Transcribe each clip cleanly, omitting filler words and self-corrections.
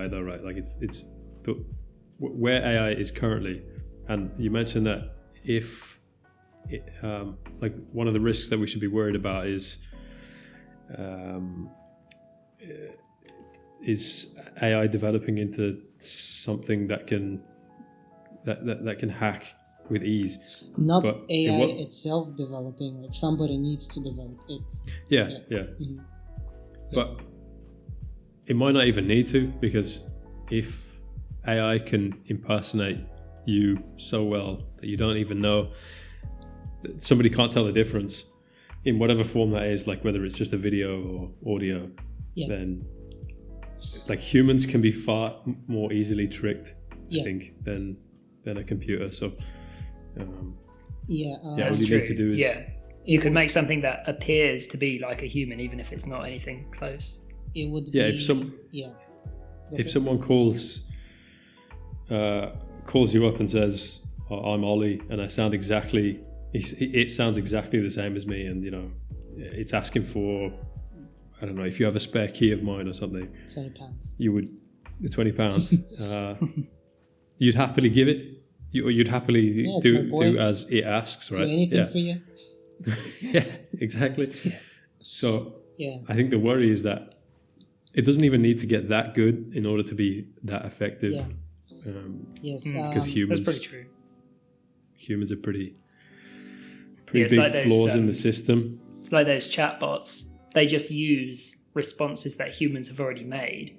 AI though, right? Like it's where AI is currently, and you mentioned that if like one of the risks that we should be worried about is AI developing into something that can hack with ease. Not but AI itself developing, like somebody needs to develop it. Yeah. Mm-hmm. But it might not even need to, because if AI can impersonate you so well that you don't even know, that somebody can't tell the difference in whatever form that is, like whether it's just a video or audio, then like humans can be far more easily tricked, I think, than a computer. So all you need to do is you could make something that appears to be like a human, even if it's not anything close. It would be if someone calls you up and says, I'm Ollie and I sound exactly, it sounds exactly the same as me, and it's asking for, I don't know, if you have a spare key of mine or something, £20. You would £20. You'd happily give it. You'd happily do as it asks, right? Do anything for you. Yeah, exactly. So I think the worry is that it doesn't even need to get that good in order to be that effective. Yes, because humans, that's pretty true. Humans are pretty big like flaws in the system. It's like those chatbots. They just use responses that humans have already made,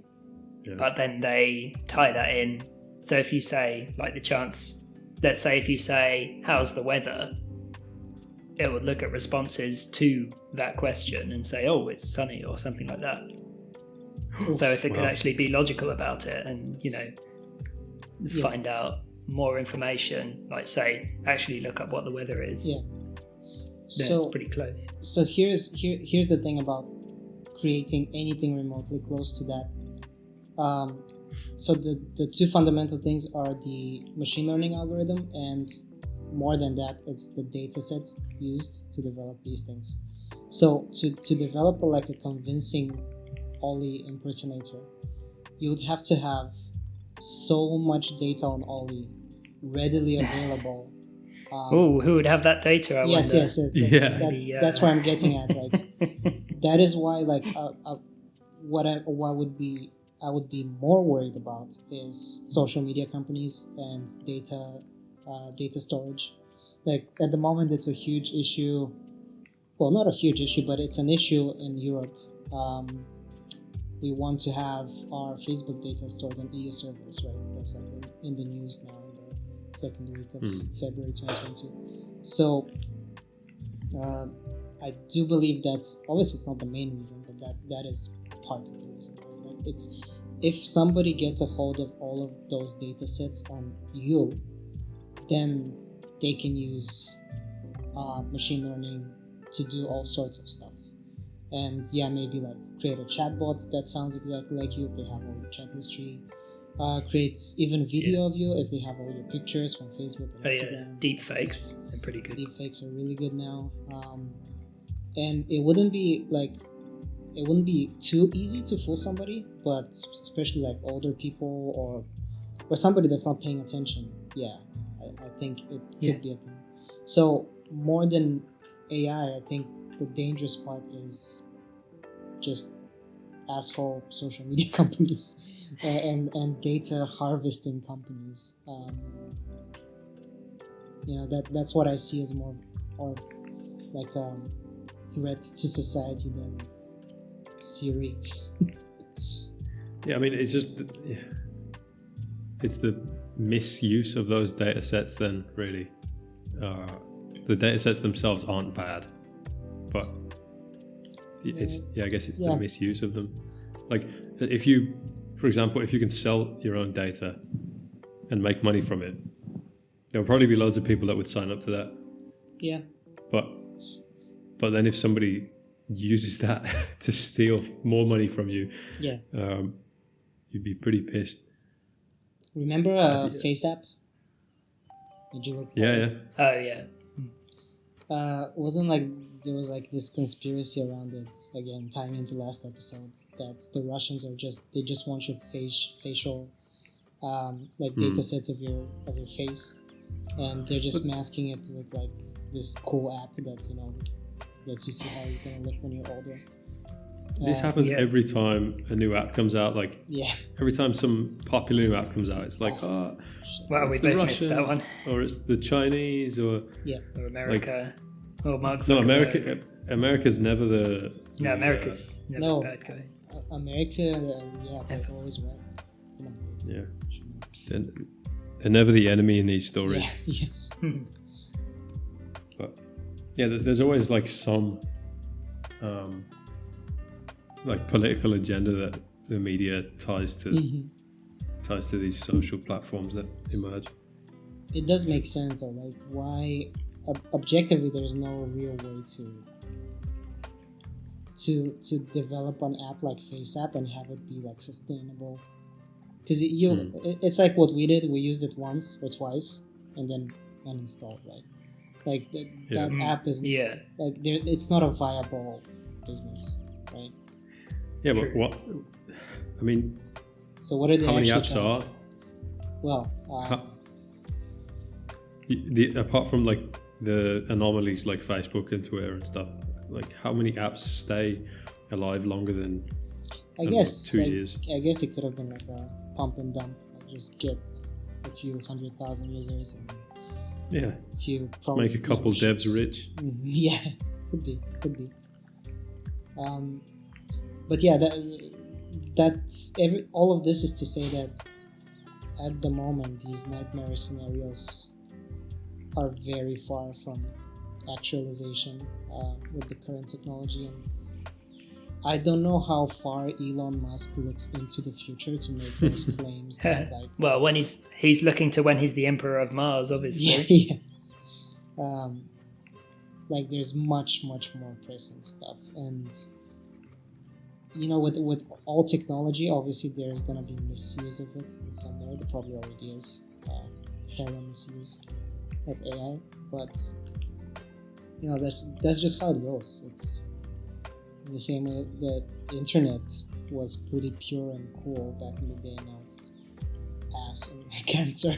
but then they tie that in. So if you say, like let's say if you say, how's the weather? It would look at responses to that question and say, oh, it's sunny or something like that. So if it could actually be logical about it and, find out more information, like say, actually look up what the weather is. Yeah. Then it's pretty close. So here's the thing about creating anything remotely close to that. So the two fundamental things are the machine learning algorithm, and more than that, it's the data sets used to develop these things. So to develop a convincing Ollie impersonator, you would have to have so much data on Ollie readily available. Who would have that data? I yes. That's where I'm getting at. That is why, what I would be more worried about is social media companies and data storage. Like at the moment, it's a huge issue. Well, not a huge issue, but it's an issue in Europe. We want to have our Facebook data stored on EU servers, right? That's in the news now in the second week of February 2022. So I do believe that's, obviously it's not the main reason, but that is part of the reason. Right? It's, if somebody gets a hold of all of those data sets on you, then they can use machine learning to do all sorts of stuff. And maybe create a chatbot that sounds exactly like you if they have all your chat history. Creates even video of you if they have all your pictures from Facebook and Instagram. Deep fakes are pretty good. Deep fakes are really good now. And it wouldn't be too easy to fool somebody, but especially older people or somebody that's not paying attention. I think it could be a thing. So more than AI, I think the dangerous part is just asshole social media companies and data harvesting companies. That's what I see as more of a threat to society than Siri. I mean, it's just it's the misuse of those data sets then, really. The data sets themselves aren't bad, but I guess it's the misuse of them. Like, if you, for example, if you can sell your own data and make money from it, there will probably be loads of people that would sign up to that. Yeah. But then if somebody uses that to steal more money from you, you'd be pretty pissed. Remember FaceApp? Did you look? Yeah. Oh yeah. Wasn't there was like this conspiracy around it, again tying into last episode, that the Russians they just want your facial like data sets of your face, and they're just masking it with like this cool app that, you know, lets you see how you're gonna look when you're older. This happens every time a new app comes out. Like every time some popular new app comes out, it's like, well, it's we the both missed that Russians, one. or it's the Chinese, or or America, or Mark no, Zuckerberg. America's never the America's never the bad guy. America, they're always right. Come on. Yeah, they're never the enemy in these stories. Yes. But there's always like some like political agenda that the media ties to these social platforms that emerge. It does make sense though, like why objectively there's no real way to develop an app like FaceApp and have it be like sustainable, because it's like what we did. We used it once or twice and then uninstalled, right? Like that app is like it's not a viable business, right? Yeah, but what? I mean, so what are they? How many apps are? Well, apart from like the anomalies like Facebook and Twitter and stuff, like how many apps stay alive longer than? I guess 2 years. I guess it could have been like a pump and dump. Like just get a few 100,000 users and a few make a couple devs rich. Yeah, could be. But yeah, that's all of this is to say that at the moment these nightmare scenarios are very far from actualization with the current technology, and I don't know how far Elon Musk looks into the future to make those claims. That, like, well, when he's looking to when he's the Emperor of Mars, obviously. Yes. Like there's much more pressing stuff, and you know, with all technology, obviously there's gonna be misuse of it in some way. There probably already is hella misuse of AI, but you know, that's just how it goes. It's the same way that the internet was pretty pure and cool back in the day. Now it's ass and cancer.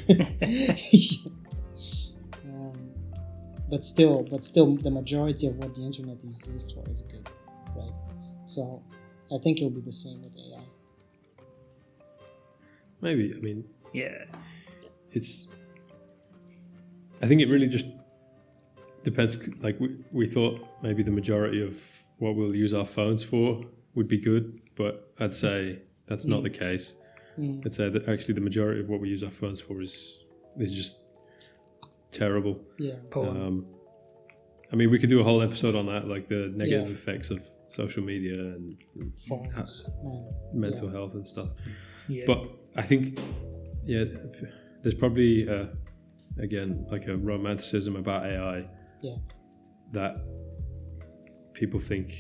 But still, the majority of what the internet is used for is good, right? So I think it'll be the same with AI. Maybe. I mean, I think it really just depends. Like we thought maybe the majority of what we'll use our phones for would be good, but I'd say that's not the case. I'd say that actually the majority of what we use our phones for is just terrible. Yeah. I mean, we could do a whole episode on that, like the negative effects of social media and mental health and stuff. Yeah. But I think, there's probably, again, like a romanticism about AI that people think,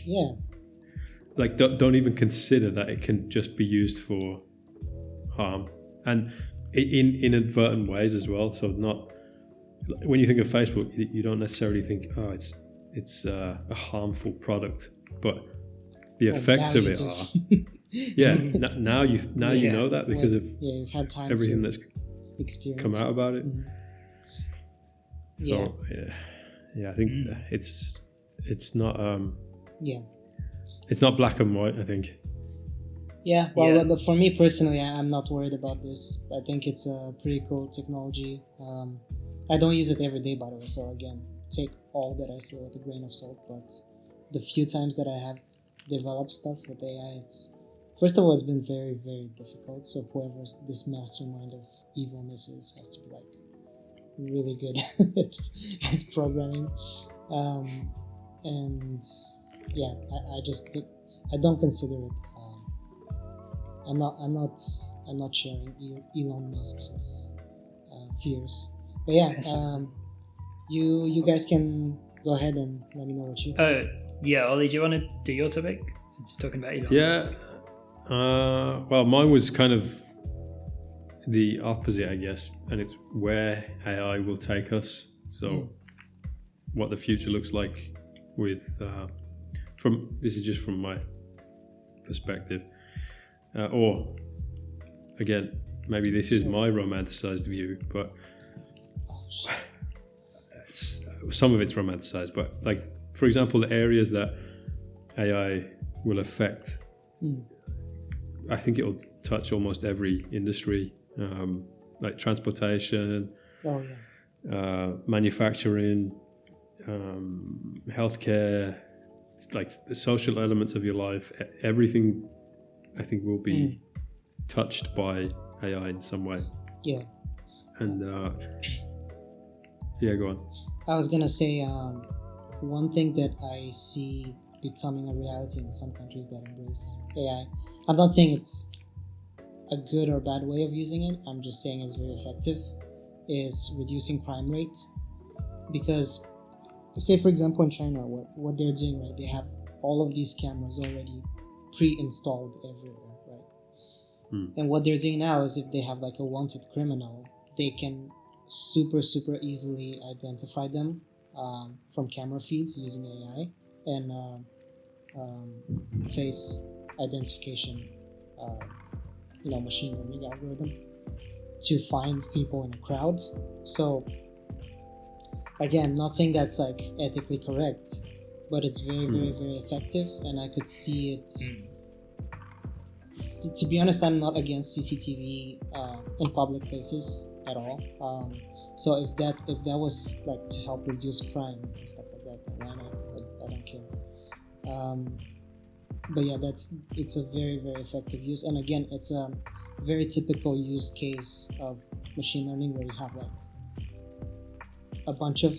like, don't even consider that it can just be used for harm. And in inadvertent ways as well. So not... When you think of Facebook, you don't necessarily think, oh, it's a harmful product, but the effects of it are. Now you know that because of you've had time everything that's experience. Come out about it. So I think it's not it's not black and white, I think. Yeah, well, but for me personally, I'm not worried about this. I think it's a pretty cool technology. I don't use it every day, by the way, so again, take all that I say with a grain of salt, but the few times that I have developed stuff with AI, first of all, it's been very, very difficult, so whoever this mastermind of evilness has to be like really good at programming. And yeah, I don't consider it, I'm not sharing Elon Musk's fears. But yeah, you guys can go ahead and let me know what you think. Ollie, do you want to do your topic since you're talking about Elon Musk? Well, mine was kind of the opposite, I guess, and it's where AI will take us. So what the future looks like with this is just from my perspective, or again, maybe this is my romanticized view, but some of it's romanticized. But like, for example, the areas that AI will affect, I think it'll touch almost every industry, like transportation, manufacturing, healthcare. It's like the social elements of your life. Everything, I think, will be touched by AI in some way. Yeah. And yeah, go on. I was gonna say one thing that I see becoming a reality in some countries that embrace AI. I'm not saying it's a good or bad way of using it. I'm just saying it's very effective. Is reducing crime rate, because say for example in China, what they're doing, right? They have all of these cameras already pre-installed everywhere, right? And what they're doing now is if they have like a wanted criminal, they can super easily identify them from camera feeds using AI and face identification, machine learning algorithm to find people in a crowd. So again, not saying that's like ethically correct, but it's very effective, and I could see it. To be honest, I'm not against CCTV in public places at all. So if that was like to help reduce crime and stuff like that, then why not? I don't care. But yeah, it's a very effective use, and again, it's a very typical use case of machine learning where you have like a bunch of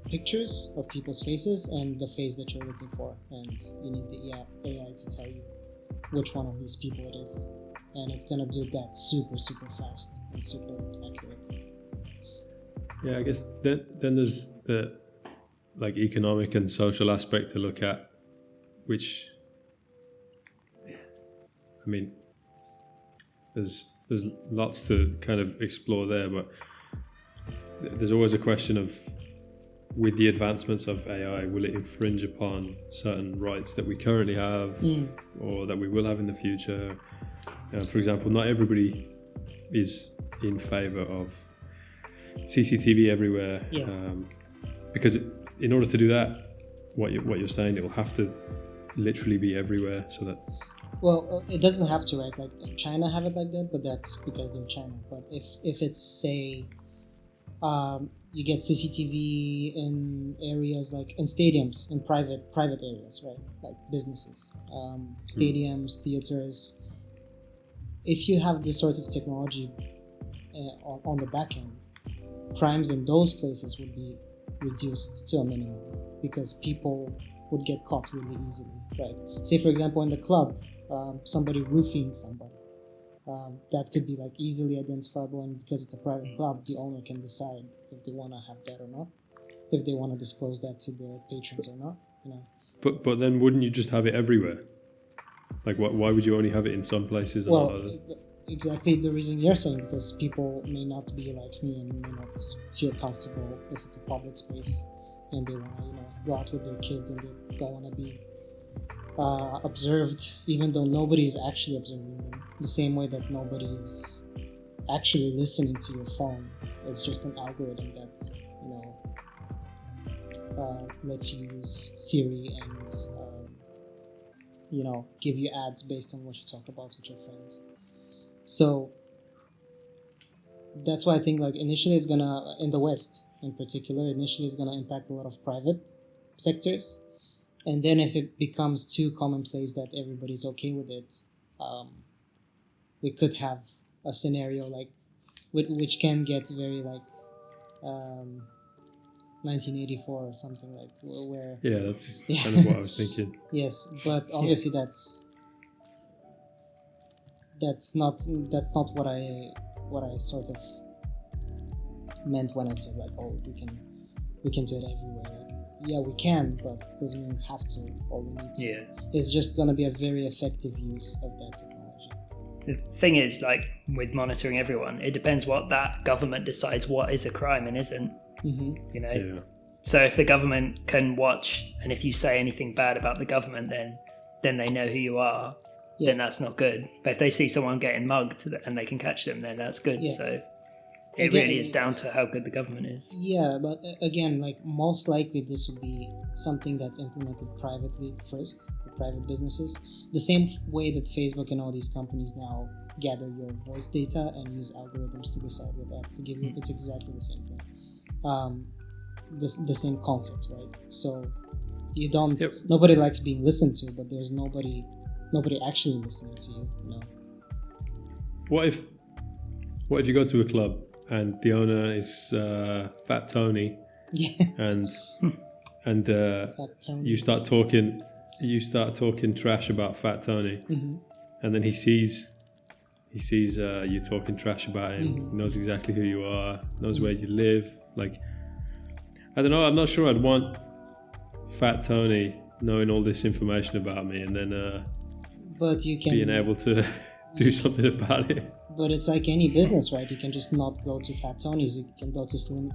pictures of people's faces and the face that you're looking for, and you need the AI to tell you which one of these people it is, and it's gonna do that super fast and super accurate. Yeah, I guess then there's the like economic and social aspect to look at, which I mean there's lots to kind of explore there, but there's always a question of, with the advancements of AI, will it infringe upon certain rights that we currently have or that we will have in the future? For example, not everybody is in favor of CCTV everywhere, because in order to do that, what you're saying, it will have to literally be everywhere, so that. Well, it doesn't have to, right? Like China have it like that, but that's because they're China. But if it's say, you get CCTV in areas like in stadiums, in private areas, right? Like businesses, stadiums, theaters. If you have this sort of technology on the back end, crimes in those places would be reduced to a minimum, because people would get caught really easily, right? Say for example in the club, somebody roofing somebody. That could be like easily identifiable, and because it's a private club, the owner can decide if they want to have that or not, if they want to disclose that to their patrons or not. But then wouldn't you just have it everywhere? Like, why would you only have it in some places and not others? Exactly the reason you're saying, because people may not be like me and may not feel comfortable if it's a public space and they want to go out with their kids and they don't want to be observed, even though nobody's actually observing them, the same way that nobody is actually listening to your phone. It's just an algorithm that lets you use Siri and give you ads based on what you talk about with your friends. So that's why I think like initially it's gonna, in the West in particular, it's gonna impact a lot of private sectors. And then if it becomes too commonplace that everybody's okay with it, we could have a scenario like which can get very like 1984 or something, like where that's kind of what I was thinking. Yes, but obviously that's not what I sort of meant when I said like, oh, we can do it everywhere. Like, yeah, we can, but it doesn't mean we have to or we need to. Yeah. It's just going to be a very effective use of that technology. The thing is, like, with monitoring everyone, it depends what that government decides what is a crime and isn't. Mm-hmm. Yeah. So if the government can watch, and if you say anything bad about the government, then they know who you are. Yeah. Then that's not good. But if they see someone getting mugged and they can catch them, then that's good. Yeah. So it really is down to how good the government is. Yeah, but again, like most likely this would be something that's implemented privately first, for private businesses. The same way that Facebook and all these companies now gather your voice data and use algorithms to decide what ads to give you. It's exactly the same thing. The same concept, right? So you don't. Yep. Nobody likes being listened to, but there's nobody actually listening to you. You know. What if you go to a club and the owner is Fat Tony, Yeah. and Fat Tony. you start talking trash about Fat Tony, Mhm. and then he sees you talking trash about him. Mhm. He knows exactly who you are, knows where you live. Like, I don't know. I'm not sure I'd want Fat Tony knowing all this information about me and then But you can. being able to do something about it. But it's like any business, right? You can just not go to Fat Tony's. You can go to Slim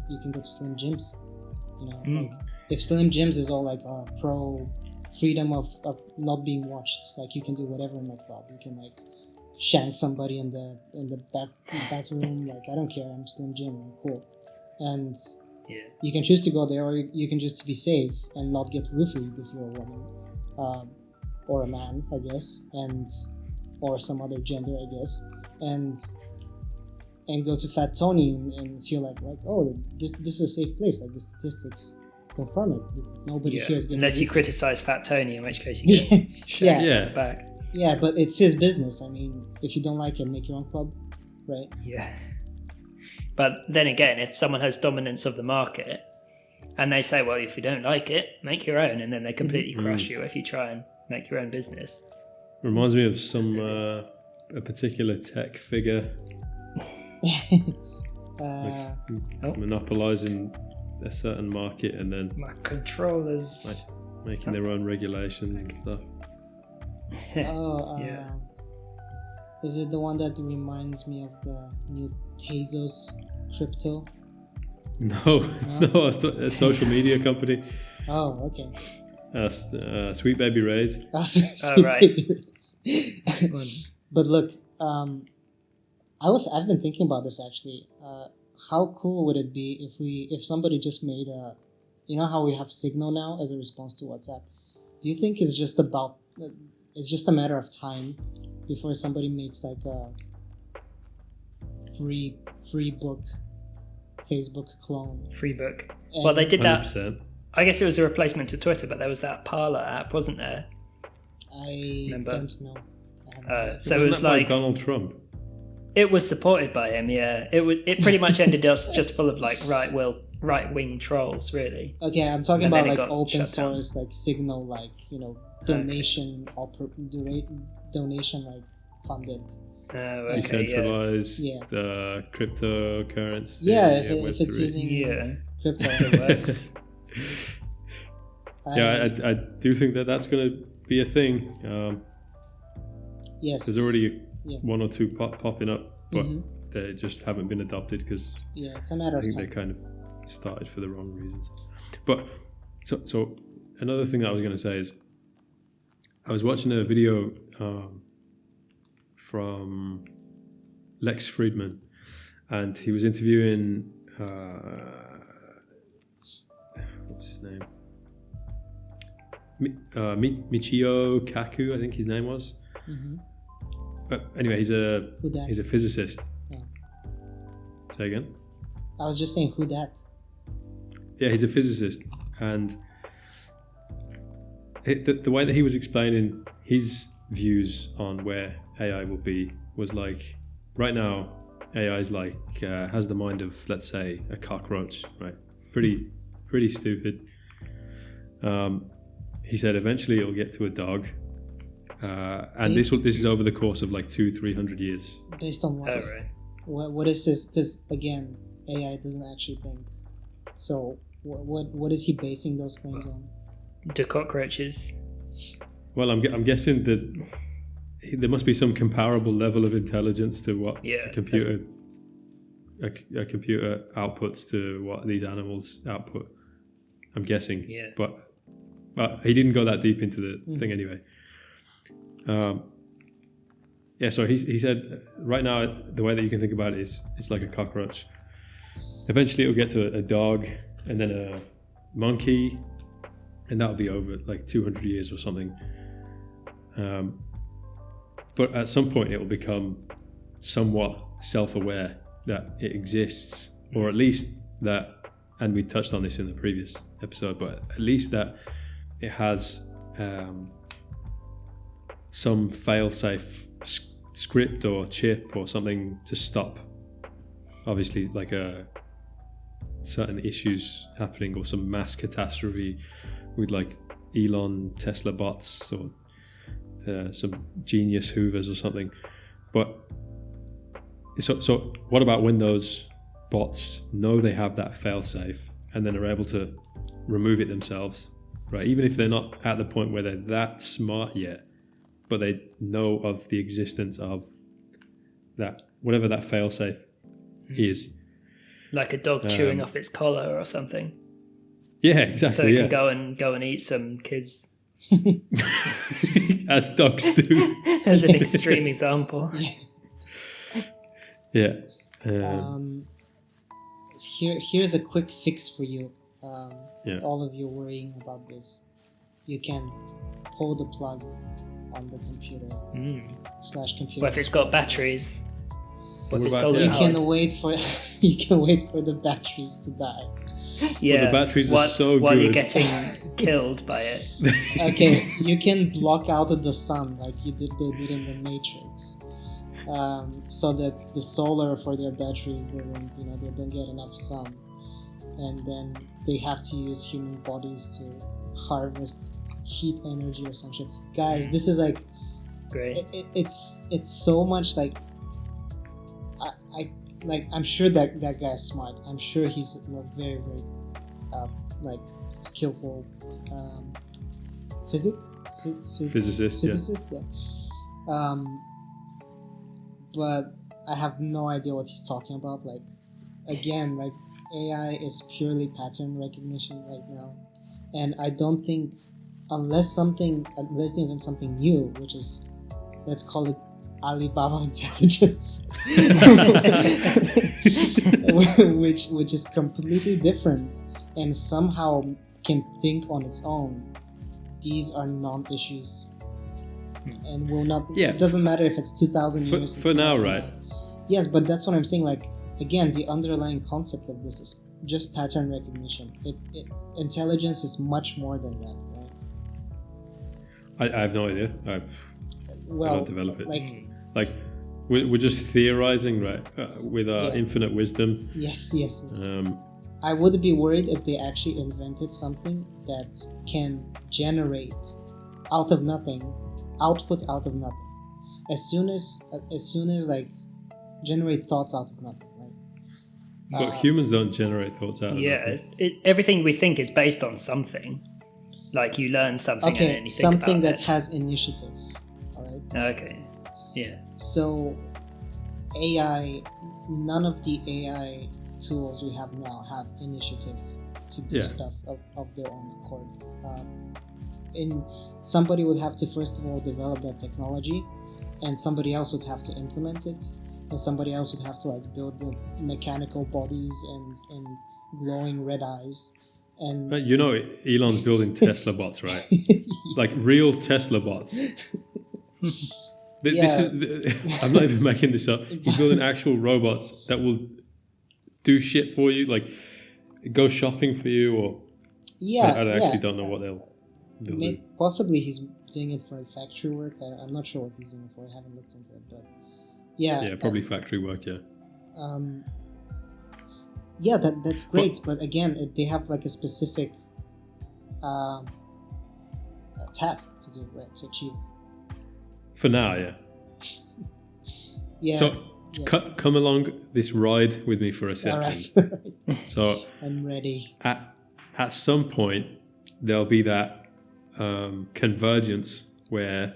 Jims. You know, like if Slim Jims is all like pro freedom of not being watched, like you can do whatever in my club. You can like shank somebody in the bathroom. Like I don't care. I'm Slim Jim. I'm cool. And Yeah. you can choose to go there, or you can just be safe and not get roofied if you're a woman, or a man, I guess, or some other gender, I guess, and go to Fat Tony and feel like oh, this is a safe place. Like the statistics confirm it. Nobody here is getting unless you roofied. criticize Fat Tony, in which case you get shanked Yeah. back. Yeah, but it's his business. I mean, if you don't like it, make your own club, right? Yeah. But then again, if someone has dominance of the market and they say, well, if you don't like it, make your own, and then they completely crush you if you try and make your own business. Reminds me of some a particular tech figure monopolizing a certain market and then My controllers. making their own regulations and stuff. Yeah. Is it the one that reminds me of the new Tezos crypto? No, a social media company. Oh, okay. Sweet Baby Ray's. Right. But look, I've been thinking about this actually. How cool would it be if somebody just made you know how we have Signal now as a response to WhatsApp? Do you think it's just a matter of time before somebody makes like a free book Facebook clone? Free book. Well, they did that. 100%. I guess it was a replacement to Twitter, but there was that Parler app, wasn't there? I Remember? don't know. I haven't So it Wasn't was that by like Donald Trump. it was supported by him. Yeah, it pretty much ended us just full of like right wing trolls, really. Okay, I'm talking And about then it like got open shut down. source, like Signal, like donation donation like funded. Oh, okay, Decentralized Yeah. cryptocurrency. Yeah, if it's Web3. using Yeah, crypto. it works. I do think that's going to be a thing. Yes. There's already Yeah. one or two popping up, but Mhm. they just haven't been adopted because Yeah, it's a matter I of think they time. kind of started for the wrong reasons. But so another thing that I was going to say is I was watching a video from Lex Friedman, and he was interviewing what's his name? Michio Kaku, I think his name was. Mhm. But anyway, he's a Who dat? physicist. Yeah. Say again? I was just saying, who dat? Yeah, he's a physicist, and the way that he was explaining his views on where AI will be was like, right now, AI is like has the mind of, let's say, a cockroach, right? It's pretty stupid. He said eventually it'll get to a dog, and this is over the course of like 200-300 years. Based on what? Oh, right. What is this? Because again, AI doesn't actually think. So what is he basing those claims on? To cockroaches. Well, I'm guessing that there must be some comparable level of intelligence to what a computer outputs to what these animals output. I'm guessing. Yeah. But he didn't go that deep into the thing anyway. So he said right now the way that you can think about it is it's like a cockroach. Eventually it'll get to a dog and then a monkey, and that'll be over like 200 years or something. But at some point it will become somewhat self-aware that it exists, or at least that, and we touched on this in the previous episode, but at least that it has some fail-safe script or chip or something to stop, obviously, like certain issues happening, or some mass catastrophe with like Elon Tesla bots or some genius Hoovers or something. But so what about when those bots know they have that fail-safe and then are able to remove it themselves, right? Even if they're not at the point where they're that smart yet, but they know of the existence of that, whatever that fail-safe is. Like a dog chewing off its collar or something. Yeah, exactly. So it can go and eat some kids. As dogs do. As an extreme example. Yeah. Here's a quick fix for you. All of you worrying about this. You can pull the plug on the computer /computer. But if it's got batteries, you can wait for the batteries to die. Yeah, well, the batteries are so good. While you're getting killed by it. Okay, you can block out the sun like they did in the Matrix, so that the solar for their batteries doesn't, they don't get enough sun, and then they have to use human bodies to harvest heat energy or some shit. Guys, this is like great. It's so much like I'm sure that guy is smart. I'm sure he's very, very skillful physicist. Yeah. But I have no idea what he's talking about. Like, again, like AI is purely pattern recognition right now, and I don't think unless they invent something new, which is, let's call it Alibaba intelligence, which is completely different and somehow can think on its own. These are non-issues, and will not. Yeah. It doesn't matter if it's 2,000 years for now, right? Yes, but that's what I'm saying. Like, again, the underlying concept of this is just pattern recognition. Intelligence is much more than that, right? I have no idea. I don't develop it. Like we're just theorizing, right? With our infinite wisdom. Yes. I would be worried if they actually invented something that can generate out of nothing, output out of nothing. As soon as like generate thoughts out of nothing, right? But humans don't generate thoughts out of nothing. Everything we think is based on something. Like you learn something and then you think something about that has initiative. All right. Okay. Yeah. So AI, none of the AI tools we have now have initiative to do stuff of their own accord. And somebody would have to first of all develop that technology, and somebody else would have to implement it, and somebody else would have to like build the mechanical bodies and glowing red eyes. And Elon's building Tesla bots, right? Like real Tesla bots. This is I'm not even making this up. He's building actual robots that will do shit for you, like go shopping for you, or I actually don't know what they'll do. Possibly he's doing it for factory work. I'm not sure what he's doing it for. I haven't looked into it, but probably factory work. That's great, but again, they have like a specific task to do, right, to achieve. For now, So come along this ride with me for a second. All right. So I'm ready. At some point, there'll be that convergence where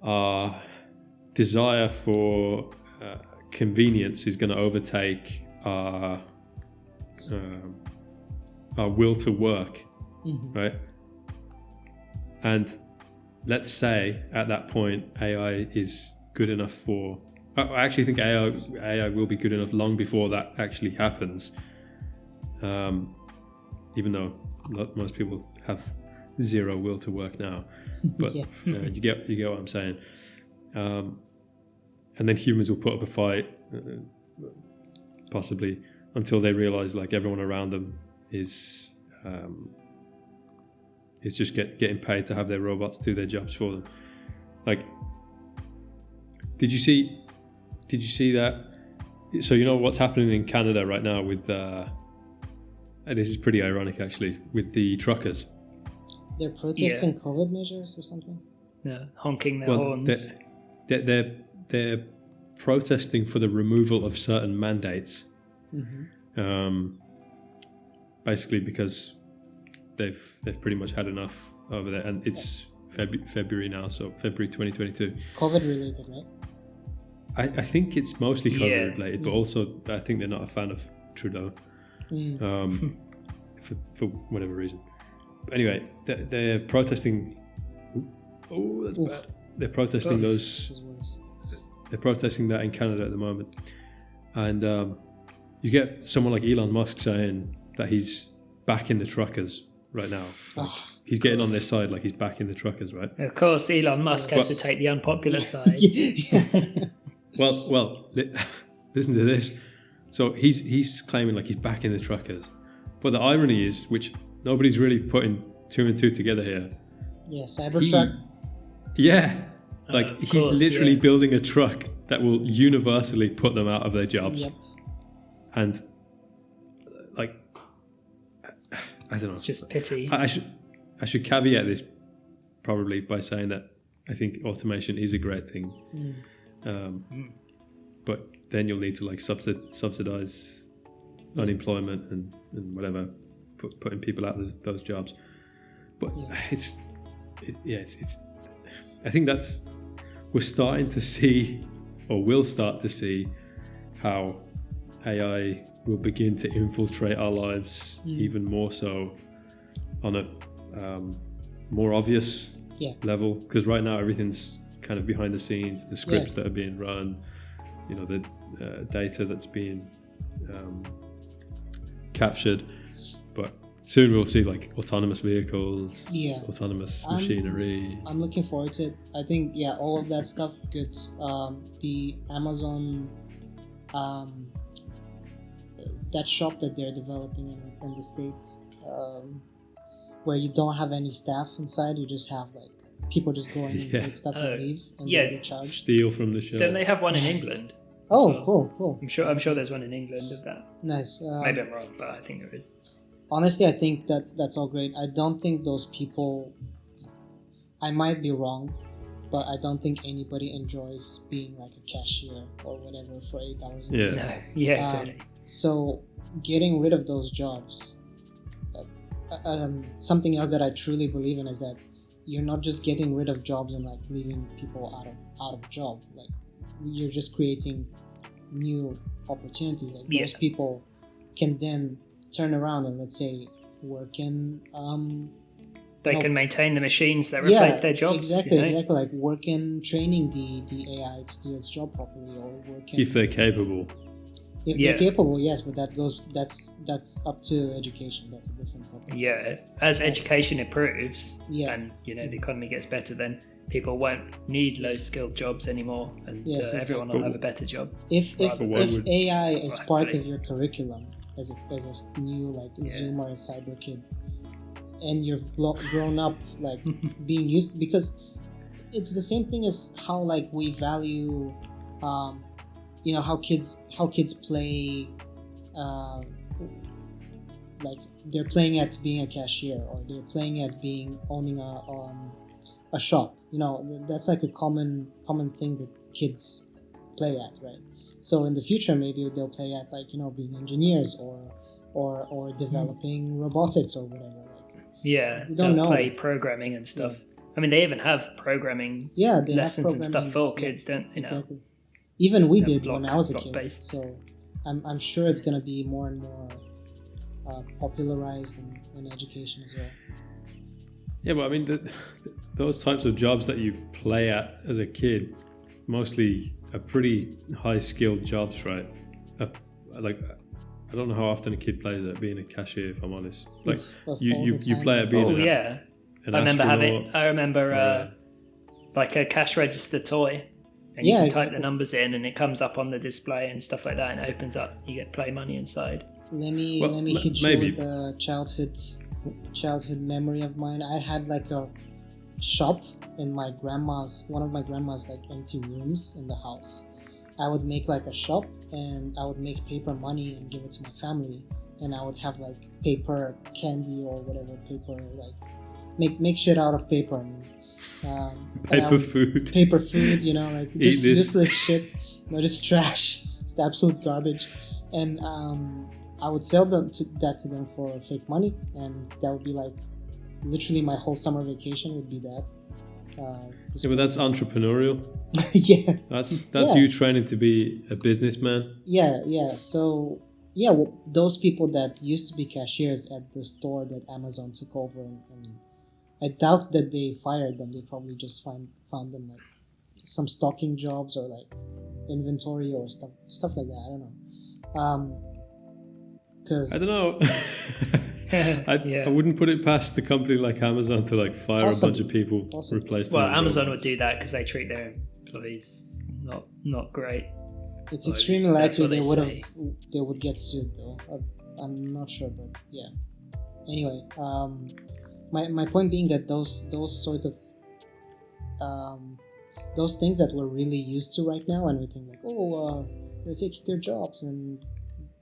our desire for convenience is going to overtake our our will to work, right? And let's say at that point AI is good enough for. I actually think AI will be good enough long before that actually happens. Even though most people have zero will to work now, but you get what I'm saying. And then humans will put up a fight, possibly until they realize like everyone around them is just getting paid to have their robots do their jobs for them. Like, did you see that? So you know what's happening in Canada right now with this is pretty ironic actually, with the truckers. They're protesting COVID measures or something. Yeah, honking their horns. They're protesting for the removal of certain mandates. Basically because they've pretty much had enough over there, and it's February now, so February 2022. COVID related, right? I think it's mostly COVID related, but also I think they're not a fan of Trudeau for whatever reason. But anyway, they're protesting. Oh, that's bad. They're protesting They're protesting that in Canada at the moment, and you get someone like Elon Musk saying that he's backing the truckers right now. Like, he's getting on their side, like he's backing the truckers, right? Of course, Elon Musk has to take the unpopular side. Well, listen to this. So he's claiming like he's backing the truckers, but the irony is, which nobody's really putting two and two together here. Yeah, Cybertruck. He's literally building a truck that will universally put them out of their jobs. Yep. And like, I don't know. It's just pity. I should caveat this probably by saying that I think automation is a great thing. But then you'll need to like subsidize unemployment and whatever, putting people out of those jobs. But it's I think we're starting to see, or will start to see, how AI will begin to infiltrate our lives even more so on a more obvious level. Because right now everything's kind of behind the scenes, the scripts that are being run, the data that's being captured. But soon we'll see like autonomous vehicles, autonomous machinery. I'm looking forward to it. I think all of that stuff good. The Amazon that shop that they're developing in the States, where you don't have any staff inside, you just have like people just go in and take stuff and leave, and they get charged. Steal from the shop. Don't they have one in England? Cool. I'm sure there's one in England of that. Nice. Maybe I'm wrong, but I think there is. Honestly, I think that's all great. I don't think those people. I might be wrong, but I don't think anybody enjoys being like a cashier or whatever for 8 hours a day. No. Yeah, exactly. So getting rid of those jobs, something else that I truly believe in is that you're not just getting rid of jobs and like leaving people out of job. Like you're just creating new opportunities. Like those people can then turn around and let's say work in. They can maintain the machines that replace their jobs. Exactly. Like work in training the AI to do its job properly, or work in, if they're capable. If they're capable, yes, but that's up to education. That's a different topic. Yeah, as education improves and the economy gets better, then people won't need low-skilled jobs anymore, and everyone will have a better job. If AI is part of your curriculum as a new like Zoom or a cyber kid, and you've grown up like being used, because it's the same thing as how like we value. How kids play, like they're playing at being a cashier, or they're playing at owning a shop. That's like a common thing that kids play at, right? So in the future, maybe they'll play at like being engineers or developing robotics or whatever. Like they'll play programming and stuff. I mean, they even have programming lessons and stuff for kids, don't they? Exactly. Even we did when I was a kid. So I'm sure it's going to be more and more popularized in education as well. Yeah, but I mean, those types of jobs that you play at as a kid, mostly are pretty high-skilled jobs, right? Like, I don't know how often a kid plays at being a cashier, if I'm honest. Like, you play at being an astronaut. I remember like a cash register toy, and you can type the numbers in, and it comes up on the display and stuff like that, and it opens up. You get play money inside. Let me hit you with a childhood memory of mine. I had like a shop in one of my grandma's like empty rooms in the house. I would make like a shop, and I would make paper money and give it to my family, and I would have like paper candy or whatever, paper like make shit out of paper and paper food, you know, like just useless shit, you know, just trash, just absolute garbage. And I would sell that to them for fake money, and that would be like literally my whole summer vacation would be that. Yeah, but that's entrepreneurial. Yeah, that's you training to be a businessman. Yeah. So those people that used to be cashiers at the store that Amazon took over, and I doubt that they fired them. They probably just found them like some stocking jobs or like inventory or stuff like that. I don't know. I don't know. I wouldn't put it past a company like Amazon to like fire a bunch of people, replace them. Well, Amazon would do that because they treat their employees not great. It's extremely likely they would get sued though. I'm not sure, but yeah. Anyway, my point being that those sort of those things that we're really used to right now, and we think like, they're taking their jobs and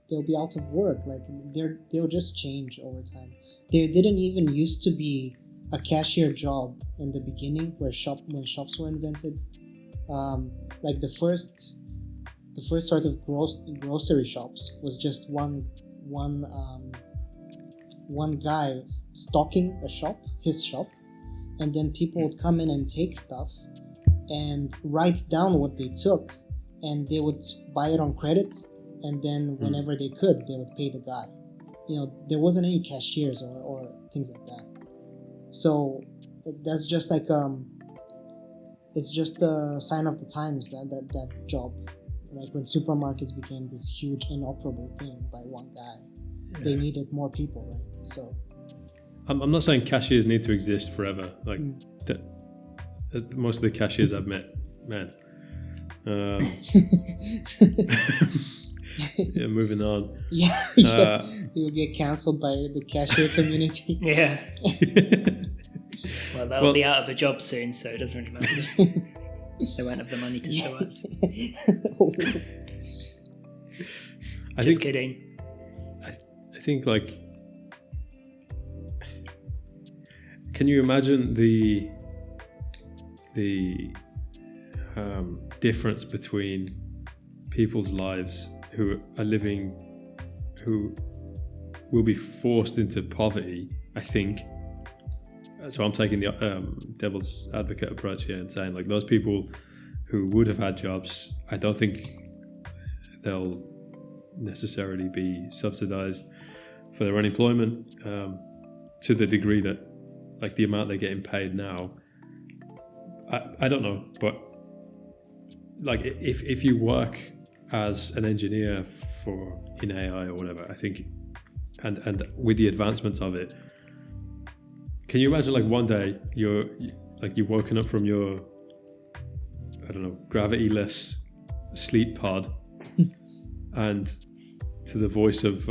they'll be out of work. Like they'll just change over time. There didn't even used to be a cashier job in the beginning when shops were invented. Like the first sort of grocery shops was just one guy stocking his shop, and then people would come in and take stuff and write down what they took, and they would buy it on credit, and then whenever they could, they would pay the guy. You know, there wasn't any cashiers or things like that. So that's just like it's just a sign of the times that job. Like when supermarkets became this huge inoperable thing by one guy, they needed more people, right? So I'm not saying cashiers need to exist forever. Like most of the cashiers I've met, man. Yeah, moving on. Yeah. You will get cancelled by the cashier community. Yeah. Well, they'll be out of a job soon, so it doesn't really matter. They won't have the money to sue us. Just kidding. I think, like, can you imagine the difference between people's lives who will be forced into poverty, I think. So I'm taking the devil's advocate approach here and saying, like, those people who would have had jobs, I don't think they'll necessarily be subsidized for their unemployment to the degree that, like, the amount they're getting paid now. I don't know, but like if you work as an engineer in AI or whatever, I think, and with the advancements of it, can you imagine, like, one day you've woken up from your, I don't know, gravity-less sleep pod and to the voice of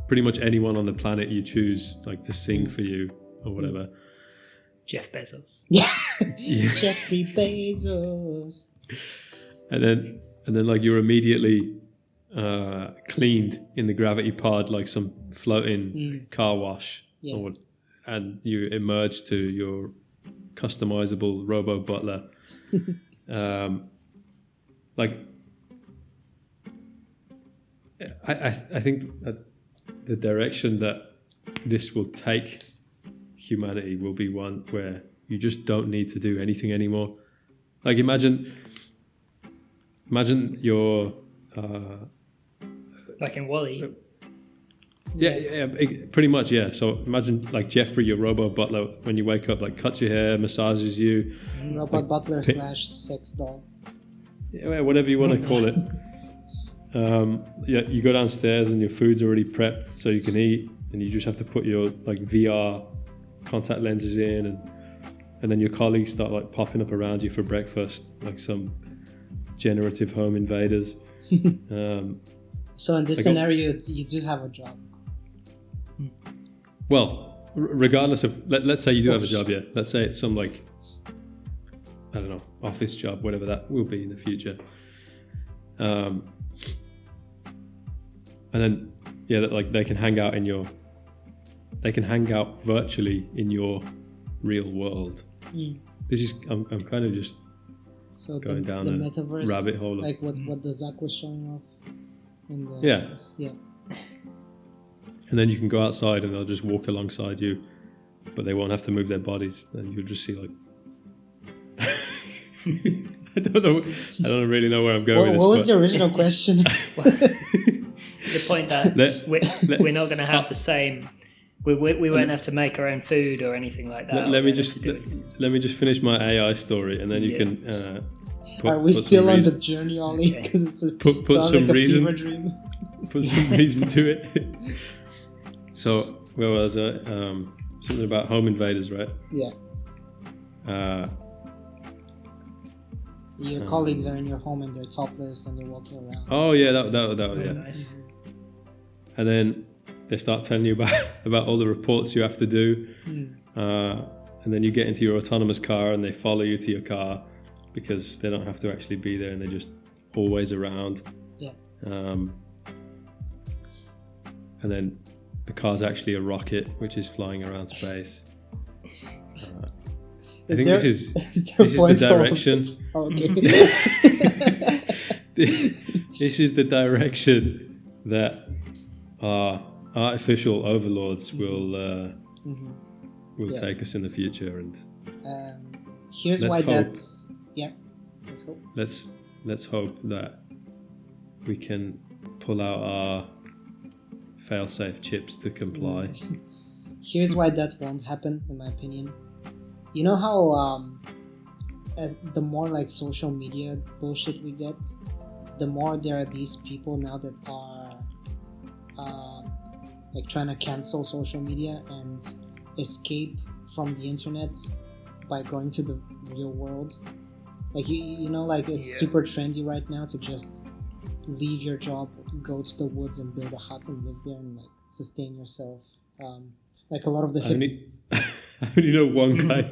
pretty much anyone on the planet you choose, like, to sing for you or whatever. Jeff Bezos. Yeah. Jeffrey Bezos. And then like you're immediately cleaned in the gravity pod like some floating car wash, and you emerge to your customizable robo butler. Like, I think that the direction that this will take humanity will be one where you just don't need to do anything anymore. Like, imagine you're like in WALL-E. Pretty much, yeah. So imagine like Jeffrey, your robot butler, when you wake up, like cuts your hair, massages you. Robot butler / sex doll. Yeah, whatever you want to call it. You go downstairs and your food's already prepped so you can eat, and you just have to put your like VR contact lenses in, and then your colleagues start like popping up around you for breakfast, like some generative home invaders. So in this scenario, you do have a job. Well, regardless of, let's say you do have a job, yeah. Let's say it's some like, I don't know, office job, whatever that will be in the future. And then, like they can hang out virtually in your real world. This is, I'm kind of just going down the a metaverse, rabbit hole. Like what the Zach was showing off in the yeah. And then you can go outside and they'll just walk alongside you, but they won't have to move their bodies. And you'll just see like I don't really know where I'm going with this. What was the original question? The point that we're not going to have the same. We won't have to make our own food or anything like that. Let me just finish my AI story, and then you can. Are we still on the journey, Ollie? Because it's put some like reason. A fever dream. Put some reason to it. So where was I? Something about home invaders, right? Yeah. Your colleagues are in your home and they're topless and they're walking around. Oh yeah, that yeah. Nice. And then they start telling you about all the reports you have to do, and then you get into your autonomous car and they follow you to your car because they don't have to actually be there and they're just always around. Yeah. And then the car's actually a rocket which is flying around space. I think this is the direction. Okay. This is the direction that our artificial overlords will take us in the future. And here's why that's Let's hope. Let's hope that we can pull out our fail-safe chips to comply. Here's why that won't happen, in my opinion. You know how as the more like social media bullshit we get, the more there are these people now that are like trying to cancel social media and escape from the internet by going to the real world. Like you know, like it's super trendy right now to just leave your job, go to the woods and build a hut and live there and like sustain yourself. Like a lot of the I only know one guy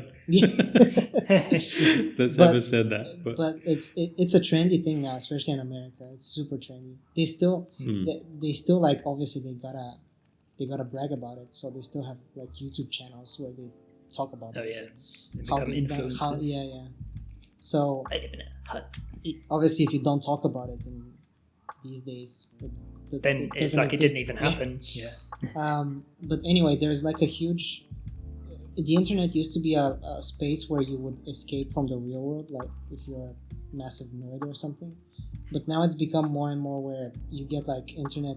that's ever said that. But it's a trendy thing now, especially in America. It's super trendy. They still they still like, obviously they gotta brag about it. So they still have like YouTube channels where they talk about this. They become influencers. So I live in a hut. Obviously, if you don't talk about it in these days, then it's like it didn't even happen. Yeah. But anyway, there's like a huge. The internet used to be a space where you would escape from the real world, like if you're a massive nerd or something. But now it's become more and more where you get like internet,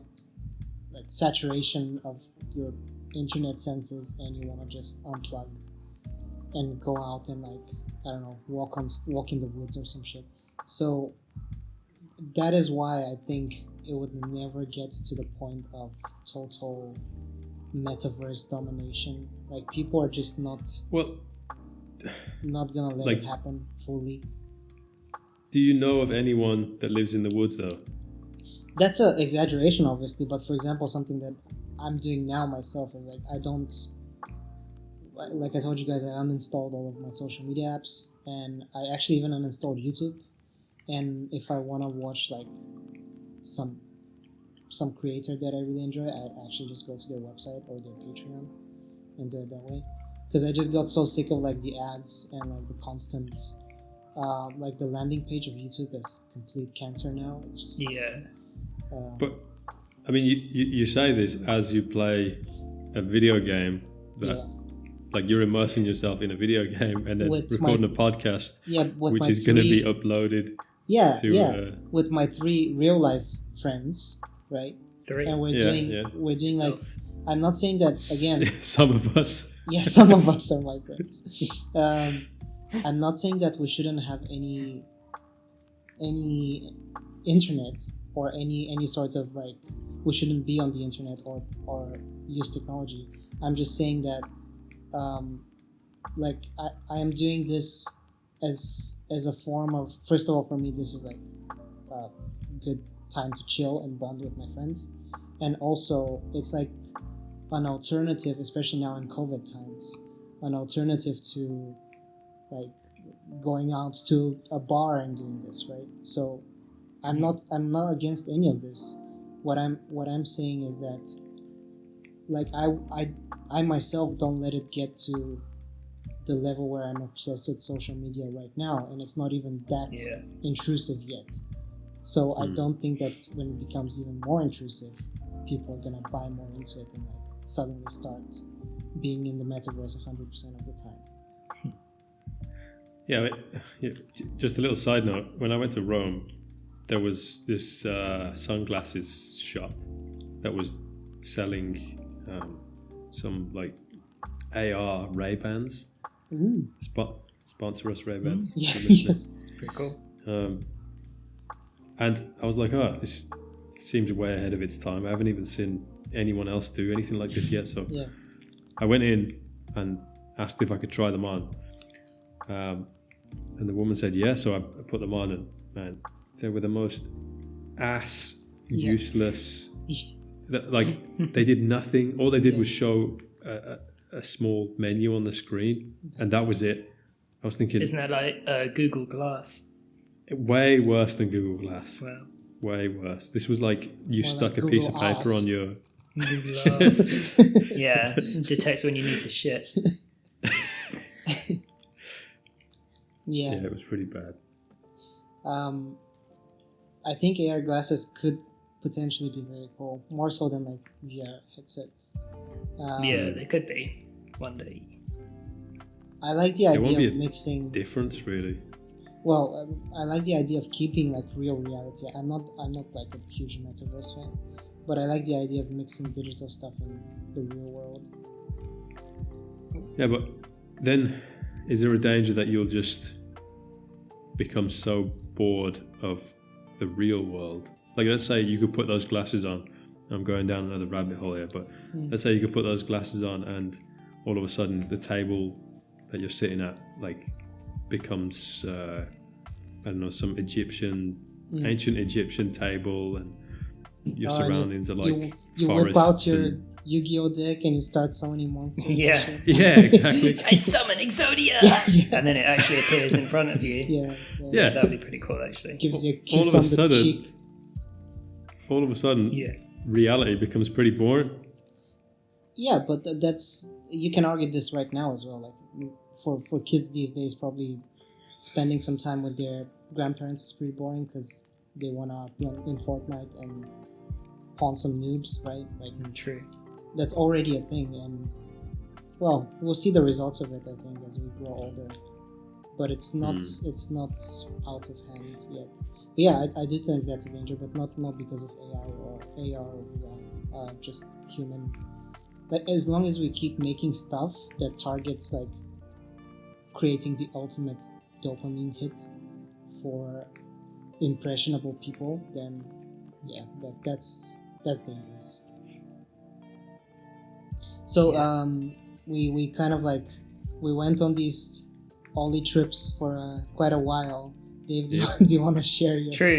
like saturation of your internet senses, and you want to just unplug and go out and like, I don't know, walk in the woods or some shit. So that is why I think it would never get to the point of total metaverse domination. Like people are just not gonna let it happen fully. Do you know of anyone that lives in the woods though? That's an exaggeration, obviously, but for example, something that I'm doing now myself is like I don't, like I told you guys, I uninstalled all of my social media apps, and I actually even uninstalled YouTube. And if I want to watch like some creator that I really enjoy, I actually just go to their website or their Patreon and do it that way. Because I just got so sick of like the ads and like the constant, like the landing page of YouTube is complete cancer now. It's just but I mean, you say this as you play a video game that like you're immersing yourself in a video game and then recording a podcast, which is going to be uploaded. With my 3 real life friends, right? 3. and we're doing like, Yourself. I'm not saying that again. Some of us. Yeah, some of us are my friends. I'm not saying that we shouldn't have any internet or any sort of like, we shouldn't be on the internet or use technology. I'm just saying that like I am doing this as a form of, first of all, for me this is like a good time to chill and bond with my friends, and also it's like an alternative, especially now in COVID times, an alternative to like going out to a bar and doing this, right? So I'm not against any of this. What I'm saying is that like I myself don't let it get to the level where I'm obsessed with social media right now, and it's not even that intrusive yet. So I don't think that when it becomes even more intrusive, people are gonna buy more into it and like suddenly start being in the metaverse 100% of the time. Yeah, just a little side note. When I went to Rome, there was this sunglasses shop that was selling some like AR Ray-Bans. Sponsor us, Ray-Bans. Yes. Pretty cool. And I was like, oh, this seems way ahead of its time. I haven't even seen anyone else do anything like this yet. So I went in and asked if I could try them on. And the woman said, yeah. So I put them on, and man, they were the most useless. Like they did nothing. All they did was show a small menu on the screen, and that was it. I was thinking, isn't that like Google Glass? Way worse than Google Glass. Wow. Way worse. This was like you More stuck like a piece of Google paper Glass. on your. Google Glass. Yeah, detects when you need to shit. Yeah, it was pretty bad. I think AR glasses could potentially be very cool, more so than like VR headsets. Yeah, they could be one day. I like the There won't idea be of mixing. Difference, really. Well, I like the idea of keeping like real reality. I'm not like a huge metaverse fan, but I like the idea of mixing digital stuff in the real world. Yeah, but then is there a danger that you'll just become so bored of the real world? Like, let's say you could put those glasses on. I'm going down another rabbit hole here, but let's say you could put those glasses on, and all of a sudden the table that you're sitting at like becomes I don't know, some ancient Egyptian table, and your surroundings are like you forests. whip out your Yu-Gi-Oh deck and you start summoning monsters. Yeah. Yeah, exactly. I summon Exodia! Yeah. And then it actually appears in front of you. Yeah. That'd be pretty cool, actually. Gives you a All kiss of a on the sudden- cheek. All of a sudden, Yeah. reality becomes pretty boring. Yeah, but that's, you can argue this right now as well. Like for kids these days, probably spending some time with their grandparents is pretty boring because they wanna play in Fortnite and pawn some noobs, right? Like, True. that's already a thing, and well, we'll see the results of it, I think, as we grow older. But it's not out of hand yet. But yeah, I do think that's a danger, but not because of AI or AR or VR. Just human. Like, as long as we keep making stuff that targets like creating the ultimate dopamine hit for impressionable people, then yeah, that's dangerous. So we kind of like, we went on these Ollie trips for quite a while. Dave, do you want to share your True,